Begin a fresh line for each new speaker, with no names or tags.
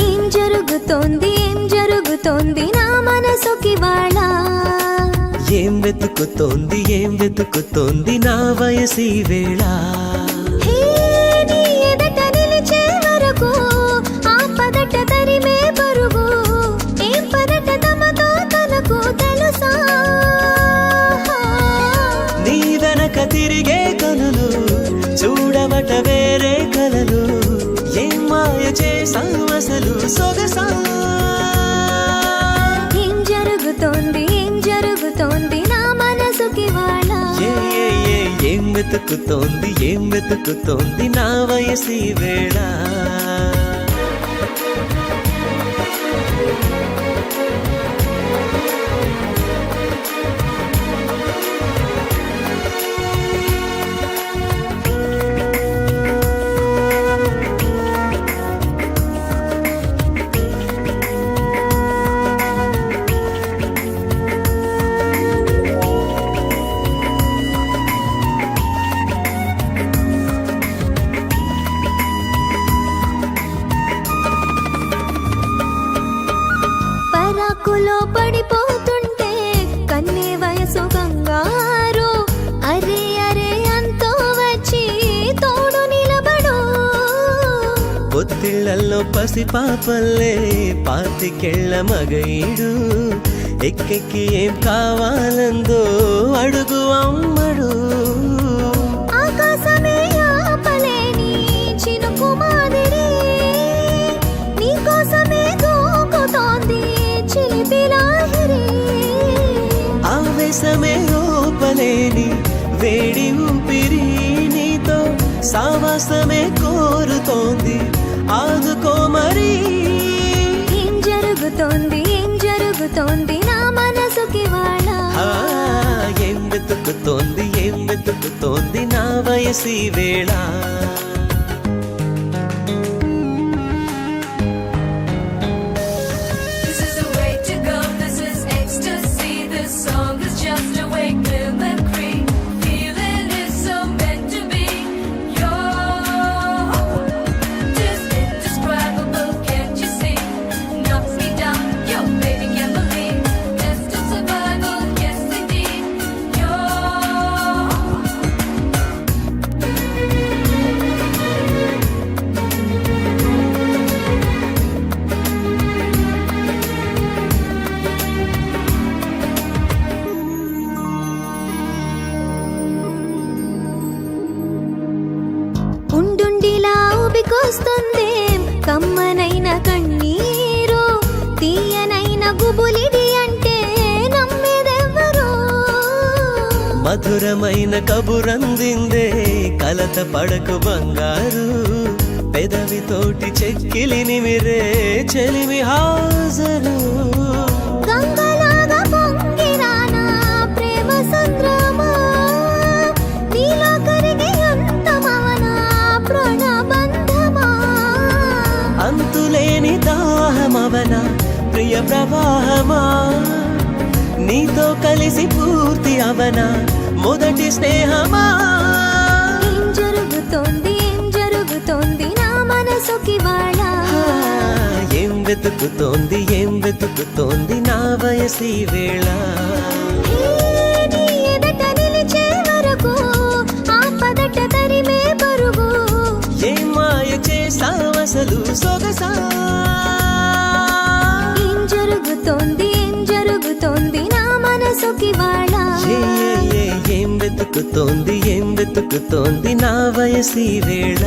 ఏం జరుగుతోంది నా మనసుకి వాళ్ళ
ఏం వెతుకుతోంది నా వయసి వేళ
నీ ఎదట నిలిచే వరకు ఆ పదట తరిమే పరుగు ఏం పదట తమతో తనకు తెలుసా
నీ వెనక తిరిగే కనులు చూడవట వేరే కలలు ఏం మాయ చేసావు అసలు సొగసా
ఏం జరుగుతోంది నా మనసుకి వాళ్ళ
ఏం వెతుకుతోంది నా వయసి వేళ
పరాకులో పడిపోతుంటే కన్నే వయసు కంగారు అరే అరే అంతో వచ్చి తోడు నిలబడు
పొత్తిళ్లలో పసిపాపల్లే పాతికెళ్ళ మగయిడు ఎక్కెక్కి ఏం కావాలందో అడుగు అమ్మడు
ఆకాశమే ఆపలేని చినుకు మాదిరి నీకోసమే దూకుతోంది చిలిపి లాహిరి
ఆవేశమే ఓపలేని వేడి ఊపిరి నీతో సావాసమే కోరుతోంది ఆదుకో మరి
ఏం జరుగుతోంది నా మనసుకి వాళ్ళ
ఏం వెతుకుతోంది నా వయసి వేళ
ఉండుండిలా ఊపికొస్తుంది కమ్మనైన కన్నీరు తీయనైన గుబులిడి అంటే నమ్మేదెవ్వరు
మధురమైన కబురందిందే కలత పడకు బంగారు పెదవితోటి చెక్కిలి నిమిరే చెలిమి హాజరు
గంగలాగా పొంగిరానా ప్రేమ సంద్రమా నీలో కరిగి అంతమవనా ప్రణబంధమా
అంతులేని దాహమవన ప్రియ ప్రవాహమా నీతో కలిసి పూర్తి అవన మొదటి స్నేహమా
ఏం జరుగుతోంది నా మనసుకి వాళ్ళ
ఏం వెతుకుతోంది నా వయసి వేళ
నీ ఎదట నిలిచే వరకు ఆ పదట తరిమే పరుగు
ఏం మాయ చేసావసలు సొగసా
ఏం జరుగుతోంది నా మనసుకి వాళ్ళ
ఏం వెతుకుతోంది నా వయసి వేళ